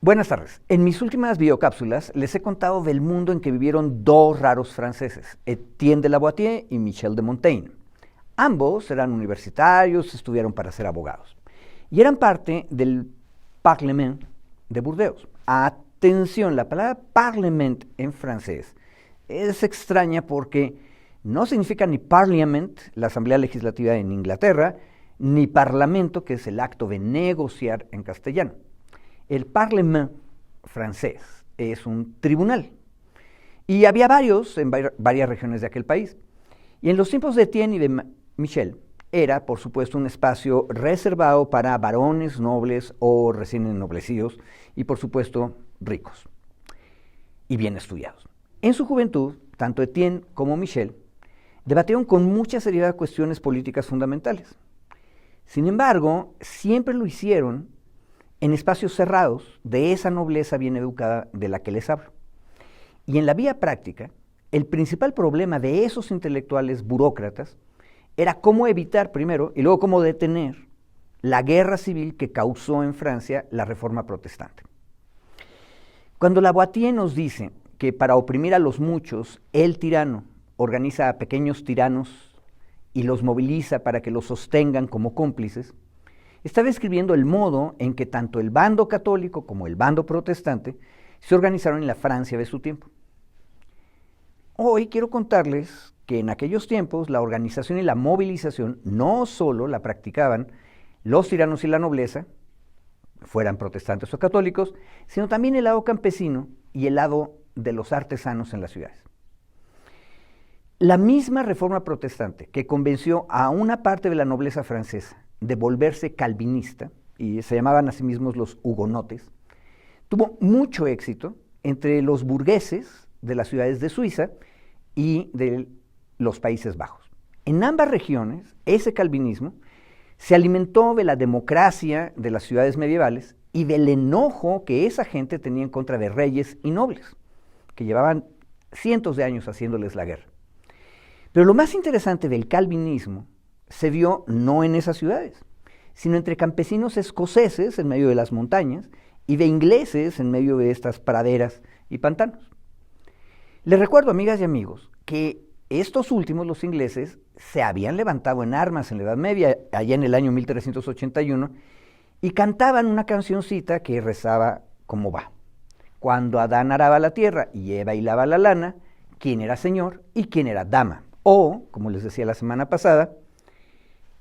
Buenas tardes. En mis últimas videocápsulas les he contado del mundo en que vivieron dos raros franceses, Etienne de Lavoisier y Michel de Montaigne. Ambos eran universitarios, estudiaron para ser abogados y eran parte del Parlement de Burdeos. Atención, la palabra Parlement en francés es extraña porque no significa ni Parliament, la Asamblea Legislativa en Inglaterra, ni Parlamento, que es el acto de negociar en castellano. El Parlement francés es un tribunal y había varios en varias regiones de aquel país. Y en los tiempos de Etienne y de Michel era, por supuesto, un espacio reservado para varones nobles o recién ennoblecidos y, por supuesto, ricos y bien estudiados. En su juventud, tanto Etienne como Michel debatieron con mucha seriedad cuestiones políticas fundamentales. Sin embargo, siempre lo hicieron en espacios cerrados de esa nobleza bien educada de la que les hablo. Y en la vía práctica, el principal problema de esos intelectuales burócratas era cómo evitar primero y luego cómo detener la guerra civil que causó en Francia la Reforma Protestante. Cuando Lavoisier nos dice que para oprimir a los muchos, el tirano organiza a pequeños tiranos y los moviliza para que los sostengan como cómplices, está describiendo el modo en que tanto el bando católico como el bando protestante se organizaron en la Francia de su tiempo. Hoy quiero contarles que en aquellos tiempos la organización y la movilización no solo la practicaban los tiranos y la nobleza, fueran protestantes o católicos, sino también el lado campesino y el lado de los artesanos en las ciudades. La misma reforma protestante que convenció a una parte de la nobleza francesa de volverse calvinista, y se llamaban a sí mismos los hugonotes, tuvo mucho éxito entre los burgueses de las ciudades de Suiza y de los Países Bajos. En ambas regiones, ese calvinismo se alimentó de la democracia de las ciudades medievales y del enojo que esa gente tenía en contra de reyes y nobles, que llevaban cientos de años haciéndoles la guerra. Pero lo más interesante del calvinismo se dio no en esas ciudades, sino entre campesinos escoceses en medio de las montañas y de ingleses en medio de estas praderas y pantanos. Les recuerdo, amigas y amigos, que estos últimos, los ingleses, se habían levantado en armas en la Edad Media, allá en el año 1381, y cantaban una cancioncita que rezaba como va. Cuando Adán araba la tierra y Eva hilaba la lana, ¿quién era señor y quién era dama? O, como les decía la semana pasada,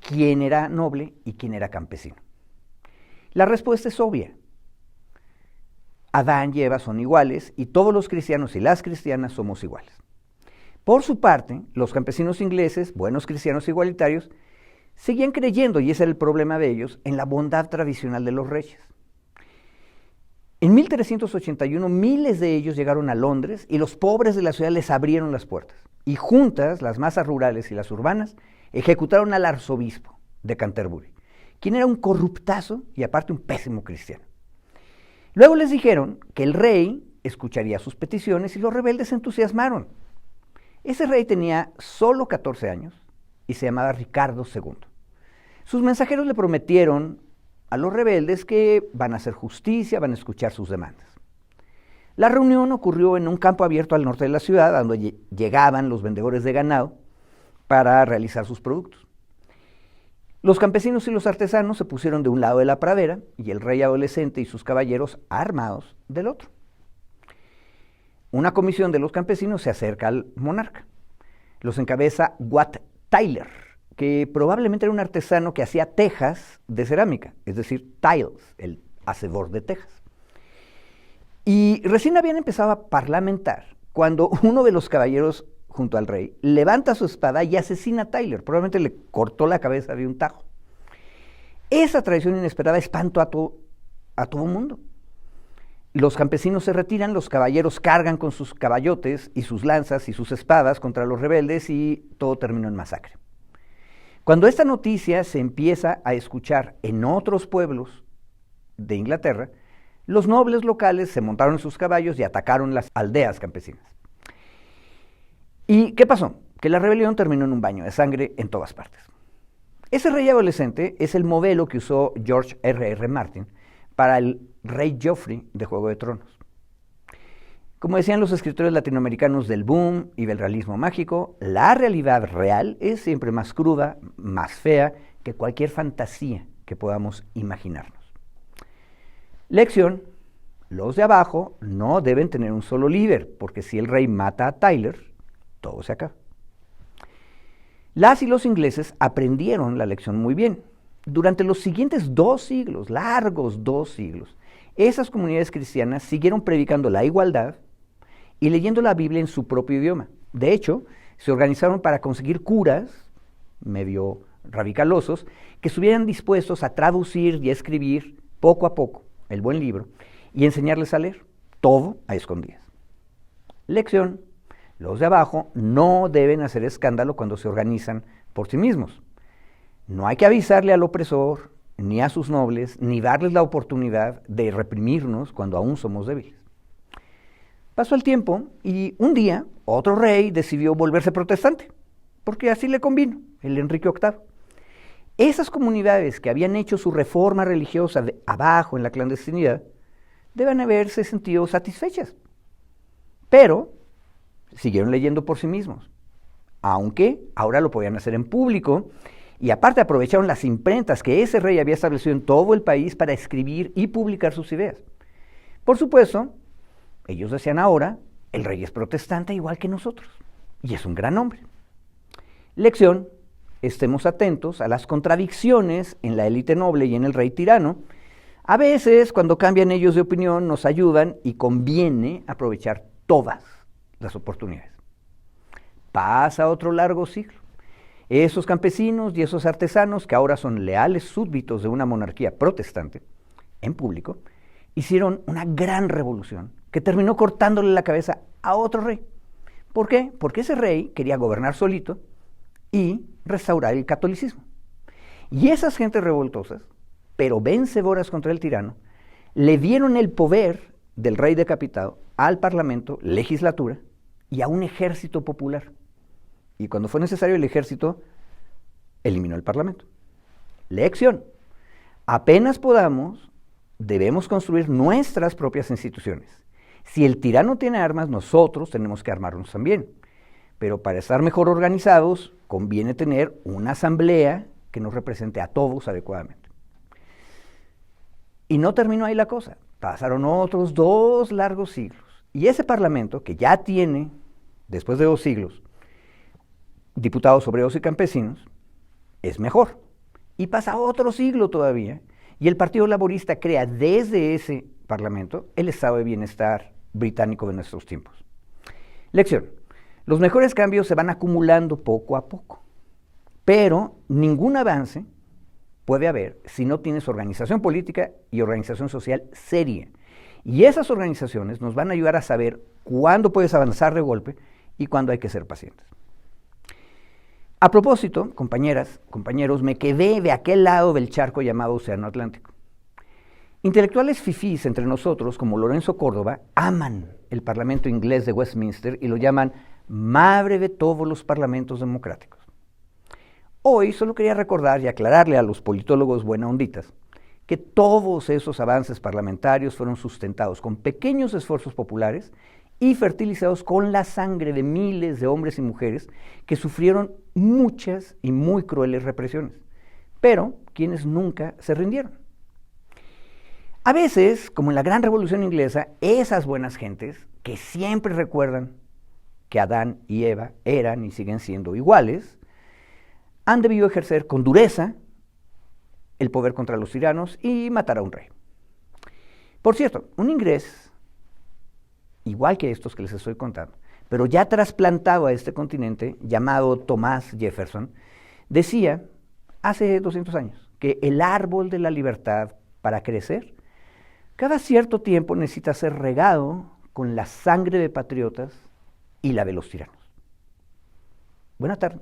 ¿quién era noble y quién era campesino? La respuesta es obvia. Adán y Eva son iguales y todos los cristianos y las cristianas somos iguales. Por su parte, los campesinos ingleses, buenos cristianos igualitarios, seguían creyendo, y ese era el problema de ellos, en la bondad tradicional de los reyes. En 1381, miles de ellos llegaron a Londres y los pobres de la ciudad les abrieron las puertas. Y juntas, las masas rurales y las urbanas, ejecutaron al arzobispo de Canterbury, quien era un corruptazo y aparte un pésimo cristiano. Luego les dijeron que el rey escucharía sus peticiones y los rebeldes se entusiasmaron. Ese rey tenía solo 14 años y se llamaba Ricardo II. Sus mensajeros le prometieron a los rebeldes que van a hacer justicia, van a escuchar sus demandas. La reunión ocurrió en un campo abierto al norte de la ciudad, donde llegaban los vendedores de ganado para realizar sus productos. Los campesinos y los artesanos se pusieron de un lado de la pradera y el rey adolescente y sus caballeros armados del otro. Una comisión de los campesinos se acerca al monarca. Los encabeza Wat Tyler, que probablemente era un artesano que hacía tejas de cerámica, es decir, tiles, el hacedor de tejas. Y recién habían empezado a parlamentar cuando uno de los caballeros junto al rey levanta su espada y asesina a Tyler, probablemente le cortó la cabeza de un tajo. Esa traición inesperada espantó a todo mundo. Los campesinos se retiran, los caballeros cargan con sus caballotes y sus lanzas y sus espadas contra los rebeldes y todo terminó en masacre. Cuando esta noticia se empieza a escuchar en otros pueblos de Inglaterra, los nobles locales se montaron en sus caballos y atacaron las aldeas campesinas. ¿Y qué pasó? Que la rebelión terminó en un baño de sangre en todas partes. Ese rey adolescente es el modelo que usó George R.R. Martin para el rey Joffrey de Juego de Tronos. Como decían los escritores latinoamericanos del boom y del realismo mágico, la realidad real es siempre más cruda, más fea que cualquier fantasía que podamos imaginarnos. Lección: los de abajo no deben tener un solo líder, porque si el rey mata a Tyler, todo se acaba. Las y los ingleses aprendieron la lección muy bien. Durante los siguientes 2 siglos, largos 2 siglos, esas comunidades cristianas siguieron predicando la igualdad y leyendo la Biblia en su propio idioma. De hecho, se organizaron para conseguir curas, medio radicalosos, que estuvieran dispuestos a traducir y a escribir poco a poco el buen libro y enseñarles a leer, todo a escondidas. Lección: los de abajo no deben hacer escándalo cuando se organizan por sí mismos. No hay que avisarle al opresor, ni a sus nobles, ni darles la oportunidad de reprimirnos cuando aún somos débiles. Pasó el tiempo y un día otro rey decidió volverse protestante, porque así le convino, el Enrique VIII. Esas comunidades que habían hecho su reforma religiosa de abajo en la clandestinidad deben haberse sentido satisfechas, pero siguieron leyendo por sí mismos, aunque ahora lo podían hacer en público, y aparte aprovecharon las imprentas que ese rey había establecido en todo el país para escribir y publicar sus ideas. Por supuesto, ellos decían ahora, el rey es protestante igual que nosotros, y es un gran hombre. Lección: estemos atentos a las contradicciones en la élite noble y en el rey tirano. A veces, cuando cambian ellos de opinión, nos ayudan y conviene aprovechar todas las oportunidades. Pasa otro largo siglo. Esos campesinos y esos artesanos, que ahora son leales súbditos de una monarquía protestante, en público, hicieron una gran revolución que terminó cortándole la cabeza a otro rey. ¿Por qué? Porque ese rey quería gobernar solito y restaurar el catolicismo. Y esas gentes revoltosas, pero vencedoras contra el tirano, le dieron el poder del rey decapitado al parlamento, legislatura y a un ejército popular. Y cuando fue necesario, el ejército eliminó el parlamento. Lección: apenas podamos, debemos construir nuestras propias instituciones. Si el tirano tiene armas, nosotros tenemos que armarnos también. Pero para estar mejor organizados, conviene tener una asamblea que nos represente a todos adecuadamente. Y no terminó ahí la cosa. Pasaron otros 2 largos siglos. Y ese parlamento, que ya tiene, después de 2 siglos, diputados, obreros y campesinos, es mejor. Y pasa otro siglo todavía, y el Partido Laborista crea desde ese parlamento el estado de bienestar británico de nuestros tiempos. Lección: los mejores cambios se van acumulando poco a poco, pero ningún avance puede haber si no tienes organización política y organización social seria. Y esas organizaciones nos van a ayudar a saber cuándo puedes avanzar de golpe y cuándo hay que ser pacientes. A propósito, compañeras, compañeros, me quedé de aquel lado del charco llamado Océano Atlántico. Intelectuales fifís entre nosotros, como Lorenzo Córdoba, aman el Parlamento inglés de Westminster y lo llaman madre de todos los parlamentos democráticos. Hoy solo quería recordar y aclararle a los politólogos buena onditas que todos esos avances parlamentarios fueron sustentados con pequeños esfuerzos populares y fertilizados con la sangre de miles de hombres y mujeres que sufrieron muchas y muy crueles represiones, pero quienes nunca se rindieron. A veces, como en la Gran Revolución Inglesa, esas buenas gentes que siempre recuerdan que Adán y Eva eran y siguen siendo iguales, han debido ejercer con dureza el poder contra los tiranos y matar a un rey. Por cierto, un inglés, igual que estos que les estoy contando, pero ya trasplantado a este continente, llamado Thomas Jefferson, decía hace 200 años que el árbol de la libertad, para crecer, cada cierto tiempo necesita ser regado con la sangre de patriotas y la de los tiranos. Buena tarde.